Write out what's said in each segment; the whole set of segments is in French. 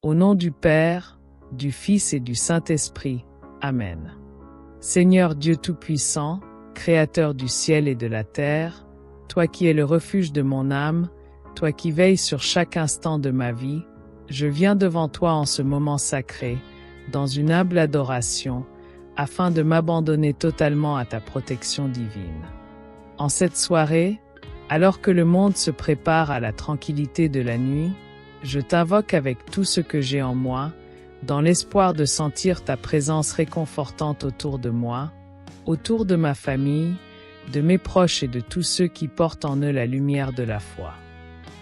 Au nom du Père, du Fils et du Saint-Esprit. Amen. Seigneur Dieu Tout-Puissant, Créateur du ciel et de la terre, toi qui es le refuge de mon âme, toi qui veilles sur chaque instant de ma vie, je viens devant toi en ce moment sacré, dans une humble adoration, afin de m'abandonner totalement à ta protection divine. En cette soirée, alors que le monde se prépare à la tranquillité de la nuit, je t'invoque avec tout ce que j'ai en moi, dans l'espoir de sentir ta présence réconfortante autour de moi, autour de ma famille, de mes proches et de tous ceux qui portent en eux la lumière de la foi.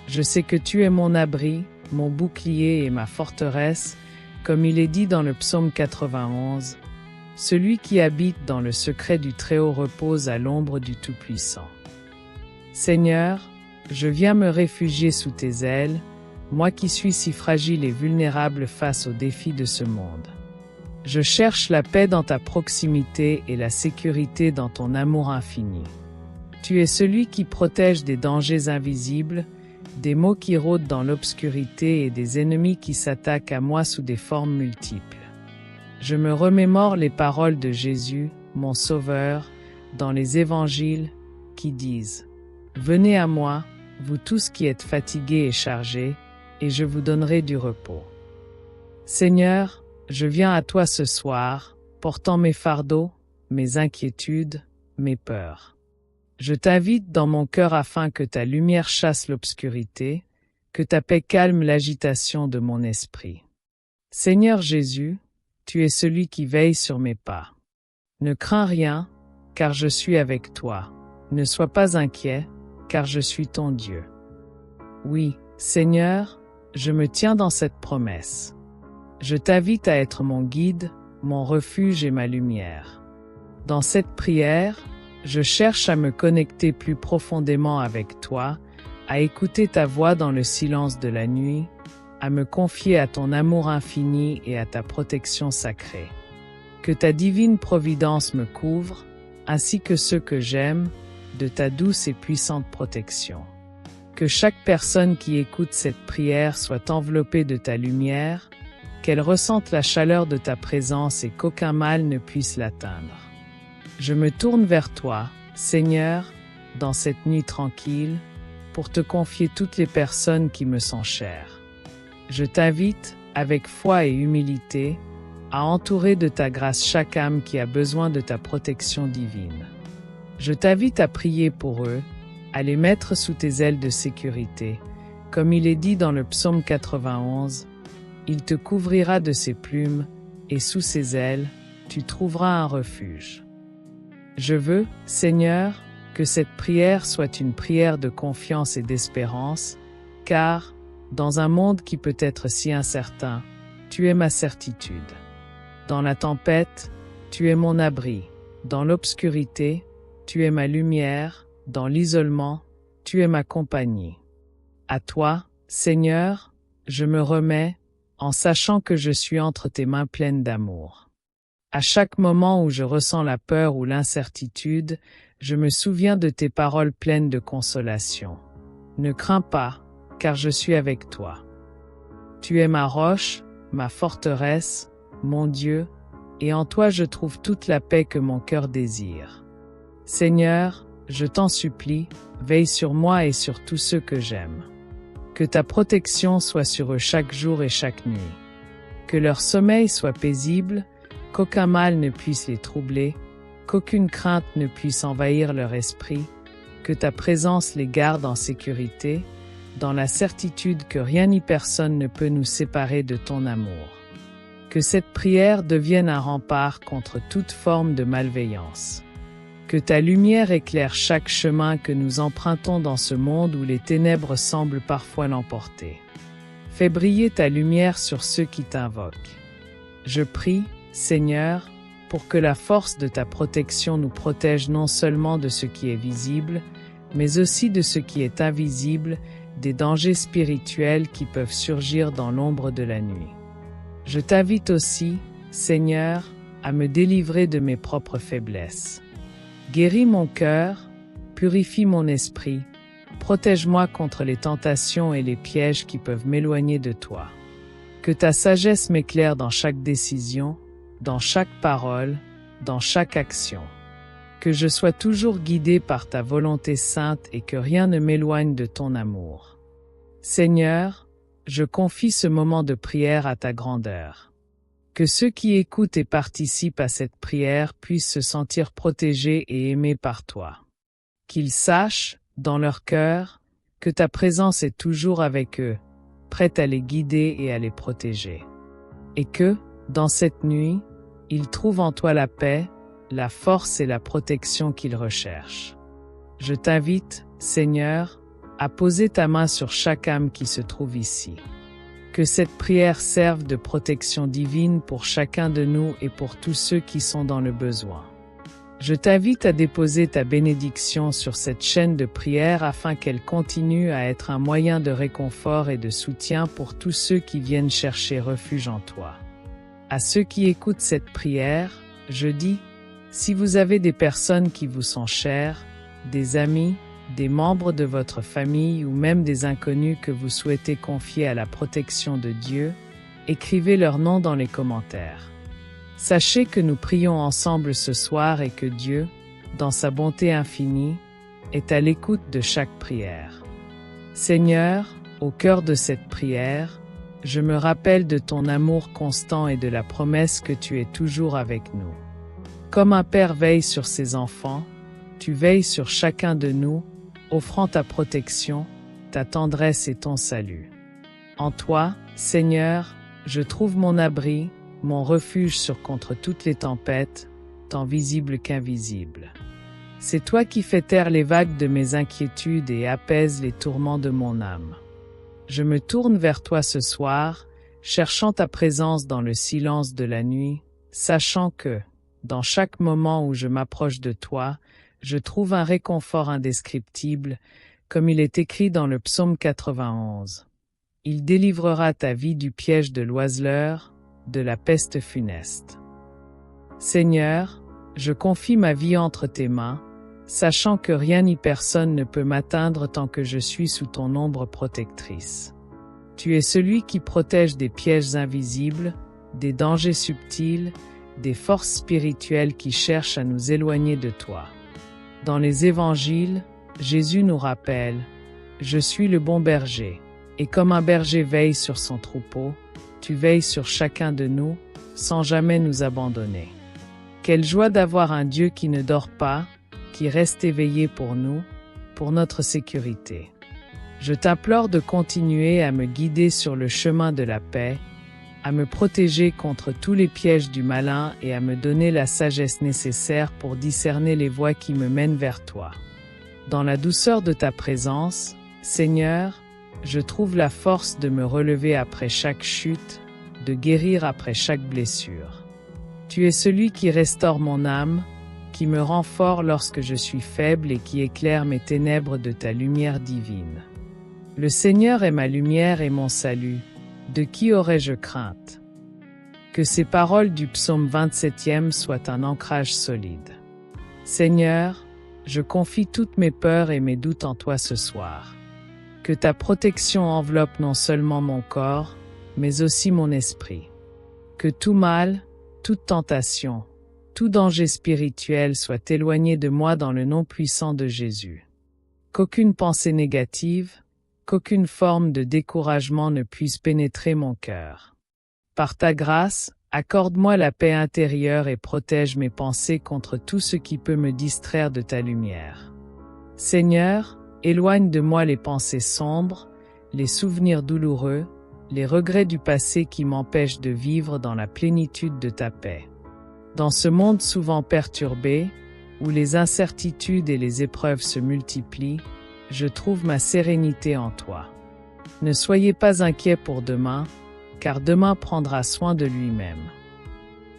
Je sais que tu es mon abri, mon bouclier et ma forteresse, comme il est dit dans le psaume 91, « Celui qui habite dans le secret du Très-Haut repose à l'ombre du Tout-Puissant. » Seigneur, je viens me réfugier sous tes ailes, moi qui suis si fragile et vulnérable face aux défis de ce monde. Je cherche la paix dans ta proximité et la sécurité dans ton amour infini. Tu es celui qui protège des dangers invisibles, des maux qui rôdent dans l'obscurité et des ennemis qui s'attaquent à moi sous des formes multiples. Je me remémore les paroles de Jésus, mon Sauveur, dans les évangiles, qui disent « Venez à moi, vous tous qui êtes fatigués et chargés, et je vous donnerai du repos. » Seigneur, je viens à toi ce soir, portant mes fardeaux, mes inquiétudes, mes peurs. Je t'invite dans mon cœur afin que ta lumière chasse l'obscurité, que ta paix calme l'agitation de mon esprit. Seigneur Jésus, tu es celui qui veille sur mes pas. Ne crains rien, car je suis avec toi. Ne sois pas inquiet, car je suis ton Dieu. Oui, Seigneur, je me tiens dans cette promesse. Je t'invite à être mon guide, mon refuge et ma lumière. Dans cette prière, je cherche à me connecter plus profondément avec toi, à écouter ta voix dans le silence de la nuit, à me confier à ton amour infini et à ta protection sacrée. Que ta divine providence me couvre, ainsi que ceux que j'aime, de ta douce et puissante protection. Que chaque personne qui écoute cette prière soit enveloppée de ta lumière, qu'elle ressente la chaleur de ta présence et qu'aucun mal ne puisse l'atteindre. Je me tourne vers toi, Seigneur, dans cette nuit tranquille, pour te confier toutes les personnes qui me sont chères. Je t'invite, avec foi et humilité, à entourer de ta grâce chaque âme qui a besoin de ta protection divine. Je t'invite à prier pour eux, à les mettre sous tes ailes de sécurité, comme il est dit dans le psaume 91, « Il te couvrira de ses plumes, et sous ses ailes, tu trouveras un refuge. » Je veux, Seigneur, que cette prière soit une prière de confiance et d'espérance, car, dans un monde qui peut être si incertain, tu es ma certitude. Dans la tempête, tu es mon abri. Dans l'obscurité, tu es ma lumière. Dans l'isolement, tu es ma compagnie. À toi, Seigneur, je me remets, en sachant que je suis entre tes mains pleines d'amour. À chaque moment où je ressens la peur ou l'incertitude, je me souviens de tes paroles pleines de consolation. Ne crains pas, car je suis avec toi. Tu es ma roche, ma forteresse, mon Dieu, et en toi je trouve toute la paix que mon cœur désire. Seigneur, je t'en supplie, veille sur moi et sur tous ceux que j'aime. Que ta protection soit sur eux chaque jour et chaque nuit. Que leur sommeil soit paisible, qu'aucun mal ne puisse les troubler, qu'aucune crainte ne puisse envahir leur esprit, que ta présence les garde en sécurité, dans la certitude que rien ni personne ne peut nous séparer de ton amour. Que cette prière devienne un rempart contre toute forme de malveillance. Que ta lumière éclaire chaque chemin que nous empruntons dans ce monde où les ténèbres semblent parfois l'emporter. Fais briller ta lumière sur ceux qui t'invoquent. Je prie, Seigneur, pour que la force de ta protection nous protège non seulement de ce qui est visible, mais aussi de ce qui est invisible, des dangers spirituels qui peuvent surgir dans l'ombre de la nuit. Je t'invite aussi, Seigneur, à me délivrer de mes propres faiblesses. Guéris mon cœur, purifie mon esprit, protège-moi contre les tentations et les pièges qui peuvent m'éloigner de toi. Que ta sagesse m'éclaire dans chaque décision, dans chaque parole, dans chaque action. Que je sois toujours guidé par ta volonté sainte et que rien ne m'éloigne de ton amour. Seigneur, je confie ce moment de prière à ta grandeur. Que ceux qui écoutent et participent à cette prière puissent se sentir protégés et aimés par toi. Qu'ils sachent, dans leur cœur, que ta présence est toujours avec eux, prête à les guider et à les protéger. Et que, dans cette nuit, ils trouvent en toi la paix, la force et la protection qu'ils recherchent. Je t'invite, Seigneur, à poser ta main sur chaque âme qui se trouve ici. Que cette prière serve de protection divine pour chacun de nous et pour tous ceux qui sont dans le besoin. Je t'invite à déposer ta bénédiction sur cette chaîne de prière afin qu'elle continue à être un moyen de réconfort et de soutien pour tous ceux qui viennent chercher refuge en toi. À ceux qui écoutent cette prière, je dis, si vous avez des personnes qui vous sont chères, des amis, des membres de votre famille ou même des inconnus que vous souhaitez confier à la protection de Dieu, écrivez leur nom dans les commentaires. Sachez que nous prions ensemble ce soir et que Dieu, dans sa bonté infinie, est à l'écoute de chaque prière. Seigneur, au cœur de cette prière, je me rappelle de ton amour constant et de la promesse que tu es toujours avec nous. Comme un père veille sur ses enfants, tu veilles sur chacun de nous, offrant ta protection, ta tendresse et ton salut. En toi, Seigneur, je trouve mon abri, mon refuge contre toutes les tempêtes, tant visibles qu'invisibles. C'est toi qui fais taire les vagues de mes inquiétudes et apaises les tourments de mon âme. Je me tourne vers toi ce soir, cherchant ta présence dans le silence de la nuit, sachant que, dans chaque moment où je m'approche de toi, je trouve un réconfort indescriptible, comme il est écrit dans le psaume 91. Il délivrera ta vie du piège de l'oiseleur, de la peste funeste. Seigneur, je confie ma vie entre tes mains, sachant que rien ni personne ne peut m'atteindre tant que je suis sous ton ombre protectrice. Tu es celui qui protège des pièges invisibles, des dangers subtils, des forces spirituelles qui cherchent à nous éloigner de toi. Dans les évangiles, Jésus nous rappelle « Je suis le bon berger, et comme un berger veille sur son troupeau, tu veilles sur chacun de nous, sans jamais nous abandonner. » Quelle joie d'avoir un Dieu qui ne dort pas, qui reste éveillé pour nous, pour notre sécurité. Je t'implore de continuer à me guider sur le chemin de la paix, à me protéger contre tous les pièges du malin et à me donner la sagesse nécessaire pour discerner les voies qui me mènent vers toi. Dans la douceur de ta présence, Seigneur, je trouve la force de me relever après chaque chute, de guérir après chaque blessure. Tu es celui qui restaure mon âme, qui me rend fort lorsque je suis faible et qui éclaire mes ténèbres de ta lumière divine. Le Seigneur est ma lumière et mon salut. De qui aurais-je crainte? Que ces paroles du psaume 27e soient un ancrage solide. Seigneur, je confie toutes mes peurs et mes doutes en toi ce soir. Que ta protection enveloppe non seulement mon corps, mais aussi mon esprit. Que tout mal, toute tentation, tout danger spirituel soit éloigné de moi dans le nom puissant de Jésus. Qu'aucune pensée négative, qu'aucune forme de découragement ne puisse pénétrer mon cœur. Par ta grâce, accorde-moi la paix intérieure et protège mes pensées contre tout ce qui peut me distraire de ta lumière. Seigneur, éloigne de moi les pensées sombres, les souvenirs douloureux, les regrets du passé qui m'empêchent de vivre dans la plénitude de ta paix. Dans ce monde souvent perturbé, où les incertitudes et les épreuves se multiplient, je trouve ma sérénité en toi. Ne soyez pas inquiets pour demain, car demain prendra soin de lui-même.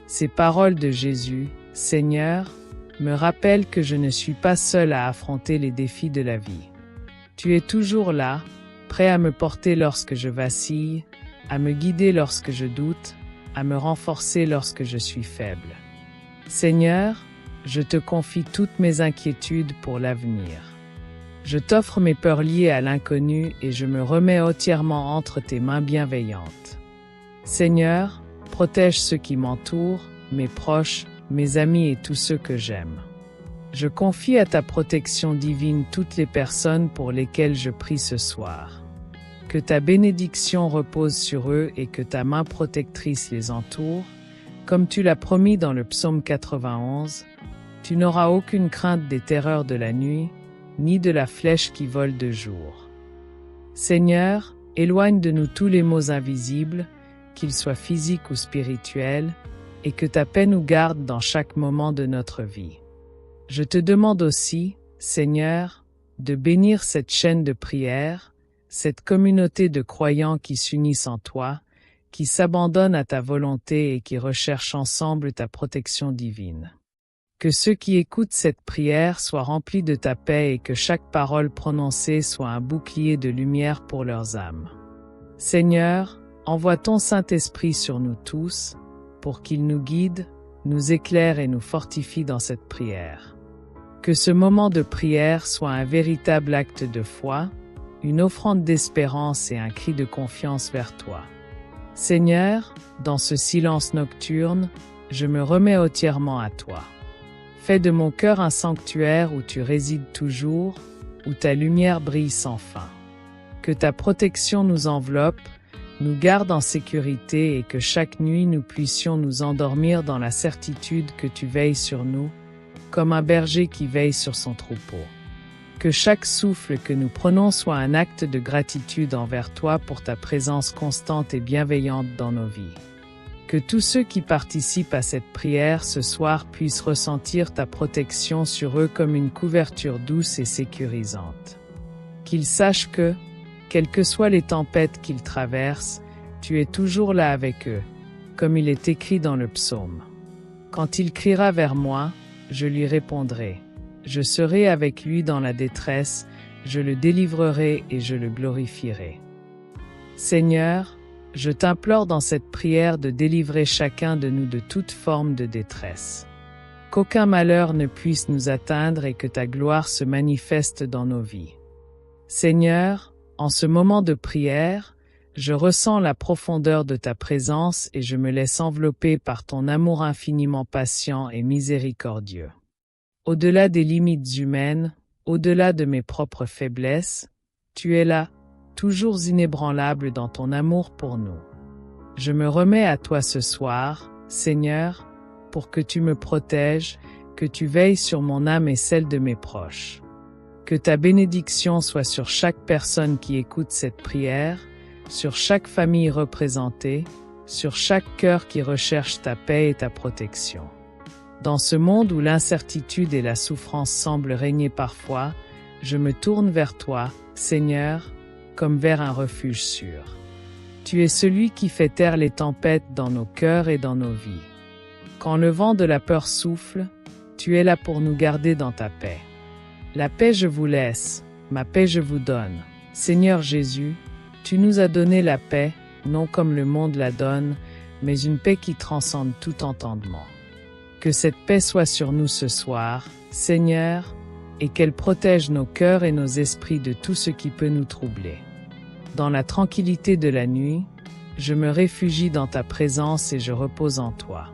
Ces paroles de Jésus, Seigneur, me rappellent que je ne suis pas seul à affronter les défis de la vie. Tu es toujours là, prêt à me porter lorsque je vacille, à me guider lorsque je doute, à me renforcer lorsque je suis faible. Seigneur, je te confie toutes mes inquiétudes pour l'avenir. Je t'offre mes peurs liées à l'inconnu et je me remets entièrement entre tes mains bienveillantes. Seigneur, protège ceux qui m'entourent, mes proches, mes amis et tous ceux que j'aime. Je confie à ta protection divine toutes les personnes pour lesquelles je prie ce soir. Que ta bénédiction repose sur eux et que ta main protectrice les entoure, comme tu l'as promis dans le psaume 91. Tu n'auras aucune crainte des terreurs de la nuit, ni de la flèche qui vole de jour. Seigneur, éloigne de nous tous les maux invisibles, qu'ils soient physiques ou spirituels, et que ta paix nous garde dans chaque moment de notre vie. Je te demande aussi, Seigneur, de bénir cette chaîne de prière, cette communauté de croyants qui s'unissent en toi, qui s'abandonnent à ta volonté et qui recherchent ensemble ta protection divine. Que ceux qui écoutent cette prière soient remplis de ta paix et que chaque parole prononcée soit un bouclier de lumière pour leurs âmes. Seigneur, envoie ton Saint-Esprit sur nous tous, pour qu'il nous guide, nous éclaire et nous fortifie dans cette prière. Que ce moment de prière soit un véritable acte de foi, une offrande d'espérance et un cri de confiance vers toi. Seigneur, dans ce silence nocturne, je me remets entièrement à toi. Fais de mon cœur un sanctuaire où tu résides toujours, où ta lumière brille sans fin. Que ta protection nous enveloppe, nous garde en sécurité et que chaque nuit nous puissions nous endormir dans la certitude que tu veilles sur nous, comme un berger qui veille sur son troupeau. Que chaque souffle que nous prenons soit un acte de gratitude envers toi pour ta présence constante et bienveillante dans nos vies. Que tous ceux qui participent à cette prière ce soir puissent ressentir ta protection sur eux comme une couverture douce et sécurisante. Qu'ils sachent que, quelles que soient les tempêtes qu'ils traversent, tu es toujours là avec eux, comme il est écrit dans le psaume. Quand il criera vers moi, je lui répondrai. Je serai avec lui dans la détresse, je le délivrerai et je le glorifierai. Seigneur, je t'implore dans cette prière de délivrer chacun de nous de toute forme de détresse. Qu'aucun malheur ne puisse nous atteindre et que ta gloire se manifeste dans nos vies. Seigneur, en ce moment de prière, je ressens la profondeur de ta présence et je me laisse envelopper par ton amour infiniment patient et miséricordieux. Au-delà des limites humaines, au-delà de mes propres faiblesses, tu es là, toujours inébranlable dans ton amour pour nous. Je me remets à toi ce soir, Seigneur, pour que tu me protèges, que tu veilles sur mon âme et celle de mes proches. Que ta bénédiction soit sur chaque personne qui écoute cette prière, sur chaque famille représentée, sur chaque cœur qui recherche ta paix et ta protection. Dans ce monde où l'incertitude et la souffrance semblent régner parfois, je me tourne vers toi, Seigneur, comme vers un refuge sûr. Tu es celui qui fait taire les tempêtes dans nos cœurs et dans nos vies. Quand le vent de la peur souffle, tu es là pour nous garder dans ta paix. La paix je vous laisse, ma paix je vous donne. Seigneur Jésus, tu nous as donné la paix, non comme le monde la donne, mais une paix qui transcende tout entendement. Que cette paix soit sur nous ce soir, Seigneur, et qu'elle protège nos cœurs et nos esprits de tout ce qui peut nous troubler. Dans la tranquillité de la nuit, je me réfugie dans ta présence et je repose en toi.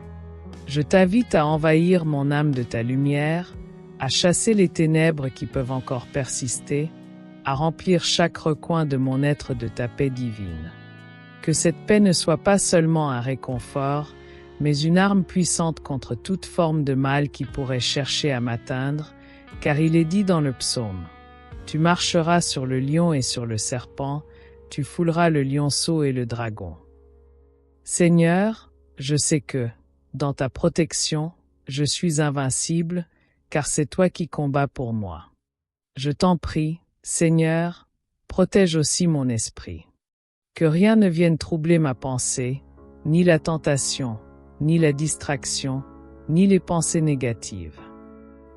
Je t'invite à envahir mon âme de ta lumière, à chasser les ténèbres qui peuvent encore persister, à remplir chaque recoin de mon être de ta paix divine. Que cette paix ne soit pas seulement un réconfort, mais une arme puissante contre toute forme de mal qui pourrait chercher à m'atteindre, car il est dit dans le psaume, « Tu marcheras sur le lion et sur le serpent, tu fouleras le lionceau et le dragon. » Seigneur, je sais que, dans ta protection, je suis invincible, car c'est toi qui combats pour moi. Je t'en prie, Seigneur, protège aussi mon esprit. Que rien ne vienne troubler ma pensée, ni la tentation, ni la distraction, ni les pensées négatives.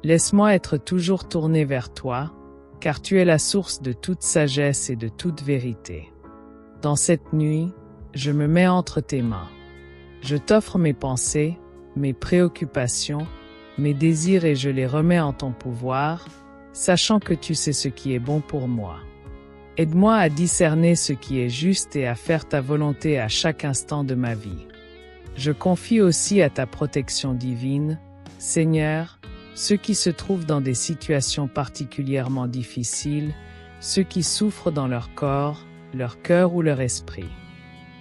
Laisse-moi être toujours tourné vers toi, car tu es la source de toute sagesse et de toute vérité. Dans cette nuit, je me mets entre tes mains. Je t'offre mes pensées, mes préoccupations, mes désirs et je les remets en ton pouvoir, sachant que tu sais ce qui est bon pour moi. Aide-moi à discerner ce qui est juste et à faire ta volonté à chaque instant de ma vie. Je confie aussi à ta protection divine, Seigneur, ceux qui se trouvent dans des situations particulièrement difficiles, ceux qui souffrent dans leur corps, leur cœur ou leur esprit.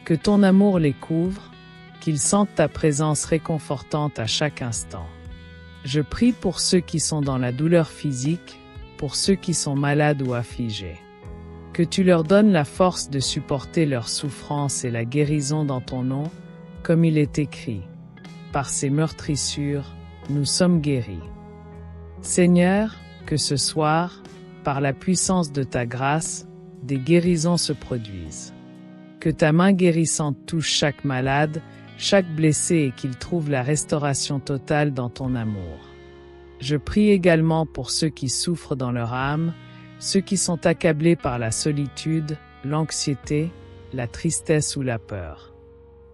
Que ton amour les couvre, qu'ils sentent ta présence réconfortante à chaque instant. Je prie pour ceux qui sont dans la douleur physique, pour ceux qui sont malades ou affligés. Que tu leur donnes la force de supporter leur souffrance et la guérison dans ton nom, comme il est écrit. Par ces meurtrissures, nous sommes guéris. Seigneur, que ce soir, par la puissance de ta grâce, des guérisons se produisent. Que ta main guérissante touche chaque malade, chaque blessé et qu'il trouve la restauration totale dans ton amour. Je prie également pour ceux qui souffrent dans leur âme, ceux qui sont accablés par la solitude, l'anxiété, la tristesse ou la peur.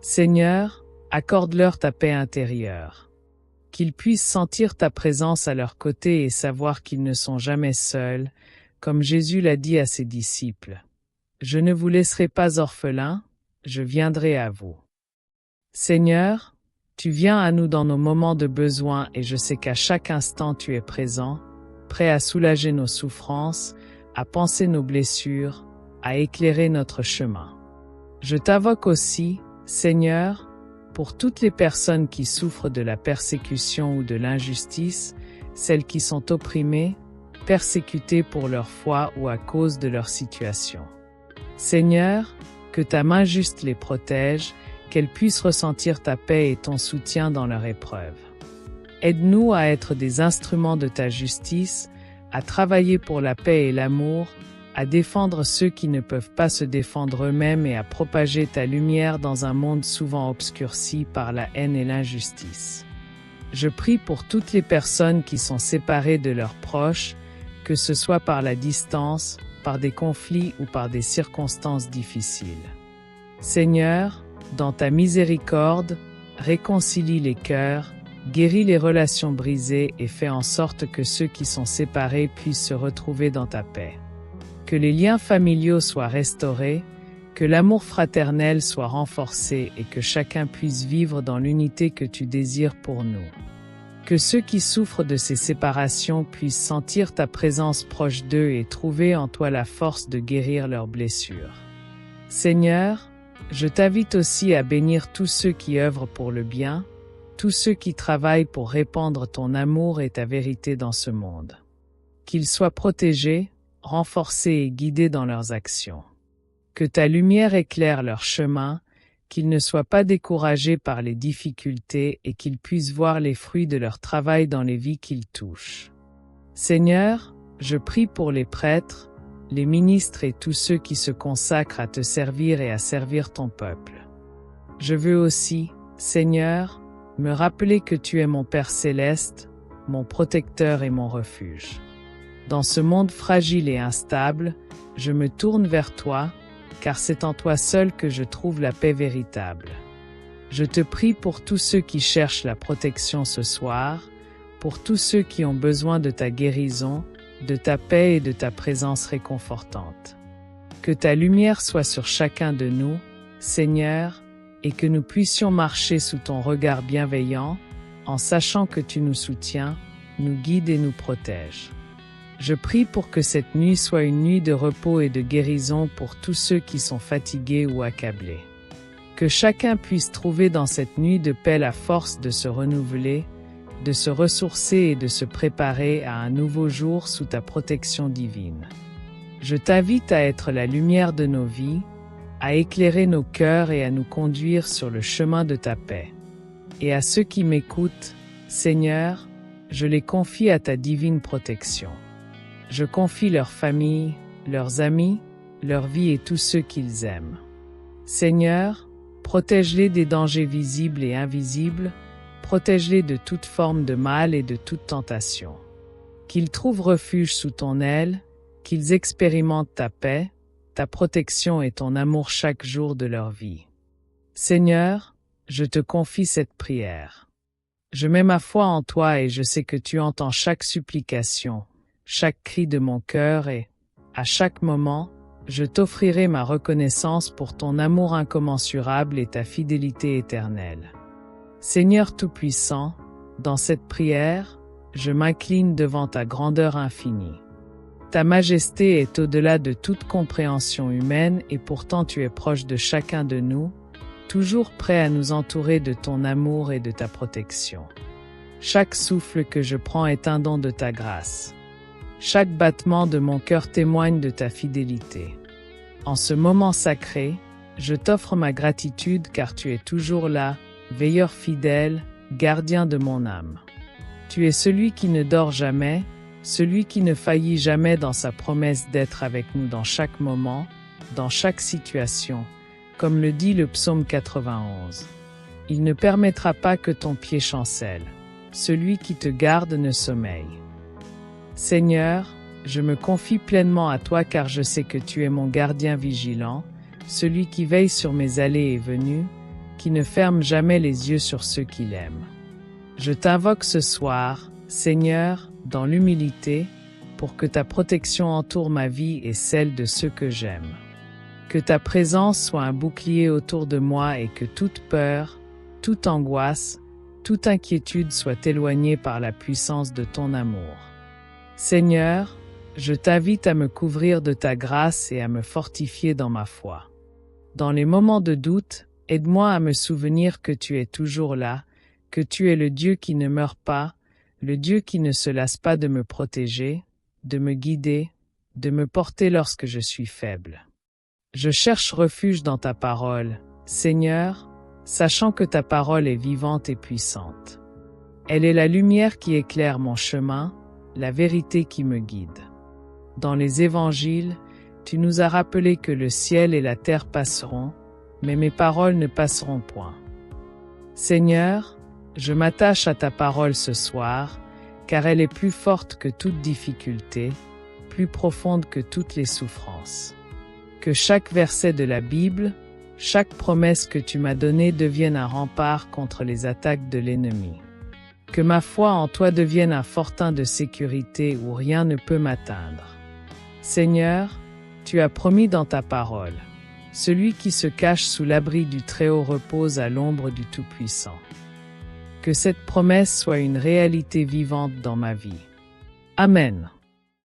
Seigneur, accorde-leur ta paix intérieure. Qu'ils puissent sentir ta présence à leur côté et savoir qu'ils ne sont jamais seuls, comme Jésus l'a dit à ses disciples. Je ne vous laisserai pas orphelins, je viendrai à vous. Seigneur, tu viens à nous dans nos moments de besoin et je sais qu'à chaque instant tu es présent, prêt à soulager nos souffrances, à panser nos blessures, à éclairer notre chemin. Je t'invoque aussi, Seigneur, pour toutes les personnes qui souffrent de la persécution ou de l'injustice, celles qui sont opprimées, persécutées pour leur foi ou à cause de leur situation. Seigneur, que ta main juste les protège, qu'elles puissent ressentir ta paix et ton soutien dans leur épreuve. Aide-nous à être des instruments de ta justice, à travailler pour la paix et l'amour, à défendre ceux qui ne peuvent pas se défendre eux-mêmes et à propager ta lumière dans un monde souvent obscurci par la haine et l'injustice. Je prie pour toutes les personnes qui sont séparées de leurs proches, que ce soit par la distance, par des conflits ou par des circonstances difficiles. Seigneur, dans ta miséricorde, réconcilie les cœurs, guéris les relations brisées et fais en sorte que ceux qui sont séparés puissent se retrouver dans ta paix. Que les liens familiaux soient restaurés, que l'amour fraternel soit renforcé et que chacun puisse vivre dans l'unité que tu désires pour nous. Que ceux qui souffrent de ces séparations puissent sentir ta présence proche d'eux et trouver en toi la force de guérir leurs blessures. Seigneur, je t'invite aussi à bénir tous ceux qui œuvrent pour le bien, tous ceux qui travaillent pour répandre ton amour et ta vérité dans ce monde. Qu'ils soient protégés, renforcés et guidés dans leurs actions. Que ta lumière éclaire leur chemin, qu'ils ne soient pas découragés par les difficultés et qu'ils puissent voir les fruits de leur travail dans les vies qu'ils touchent. Seigneur, je prie pour les prêtres, les ministres et tous ceux qui se consacrent à te servir et à servir ton peuple. Je veux aussi, Seigneur, me rappeler que tu es mon Père céleste, mon protecteur et mon refuge. Dans ce monde fragile et instable, je me tourne vers toi, car c'est en toi seul que je trouve la paix véritable. Je te prie pour tous ceux qui cherchent la protection ce soir, pour tous ceux qui ont besoin de ta guérison, de ta paix et de ta présence réconfortante. Que ta lumière soit sur chacun de nous, Seigneur, et que nous puissions marcher sous ton regard bienveillant, en sachant que tu nous soutiens, nous guides et nous protèges. Je prie pour que cette nuit soit une nuit de repos et de guérison pour tous ceux qui sont fatigués ou accablés. Que chacun puisse trouver dans cette nuit de paix la force de se renouveler, de se ressourcer et de se préparer à un nouveau jour sous ta protection divine. Je t'invite à être la lumière de nos vies, à éclairer nos cœurs et à nous conduire sur le chemin de ta paix. Et à ceux qui m'écoutent, Seigneur, je les confie à ta divine protection. Je confie leur famille, leurs amis, leur vie et tous ceux qu'ils aiment. Seigneur, protège-les des dangers visibles et invisibles, protège-les de toute forme de mal et de toute tentation. Qu'ils trouvent refuge sous ton aile, qu'ils expérimentent ta paix, ta protection et ton amour chaque jour de leur vie. Seigneur, je te confie cette prière. Je mets ma foi en toi et je sais que tu entends chaque supplication, chaque cri de mon cœur et, à chaque moment, je t'offrirai ma reconnaissance pour ton amour incommensurable et ta fidélité éternelle. Seigneur Tout-Puissant, dans cette prière, je m'incline devant ta grandeur infinie. Ta majesté est au-delà de toute compréhension humaine et pourtant tu es proche de chacun de nous, toujours prêt à nous entourer de ton amour et de ta protection. Chaque souffle que je prends est un don de ta grâce. Chaque battement de mon cœur témoigne de ta fidélité. En ce moment sacré, je t'offre ma gratitude car tu es toujours là, veilleur fidèle, gardien de mon âme. Tu es celui qui ne dort jamais, celui qui ne faillit jamais dans sa promesse d'être avec nous dans chaque moment, dans chaque situation, comme le dit le psaume 91. Il ne permettra pas que ton pied chancelle. Celui qui te garde ne sommeille. Seigneur, je me confie pleinement à toi car je sais que tu es mon gardien vigilant, celui qui veille sur mes allées et venues, qui ne ferme jamais les yeux sur ceux qui l'aiment. Je t'invoque ce soir, Seigneur, dans l'humilité, pour que ta protection entoure ma vie et celle de ceux que j'aime. Que ta présence soit un bouclier autour de moi et que toute peur, toute angoisse, toute inquiétude soit éloignée par la puissance de ton amour. Seigneur, je t'invite à me couvrir de ta grâce et à me fortifier dans ma foi. Dans les moments de doute, aide-moi à me souvenir que tu es toujours là, que tu es le Dieu qui ne meurt pas, le Dieu qui ne se lasse pas de me protéger, de me guider, de me porter lorsque je suis faible. Je cherche refuge dans ta parole, Seigneur, sachant que ta parole est vivante et puissante. Elle est la lumière qui éclaire mon chemin, la vérité qui me guide. Dans les évangiles, tu nous as rappelé que le ciel et la terre passeront, mais mes paroles ne passeront point. Seigneur, je m'attache à ta parole ce soir, car elle est plus forte que toute difficulté, plus profonde que toutes les souffrances. Que chaque verset de la Bible, chaque promesse que tu m'as donnée devienne un rempart contre les attaques de l'ennemi. Que ma foi en toi devienne un fortin de sécurité où rien ne peut m'atteindre. Seigneur, tu as promis dans ta parole, celui qui se cache sous l'abri du Très-Haut repose à l'ombre du Tout-Puissant. Que cette promesse soit une réalité vivante dans ma vie. Amen.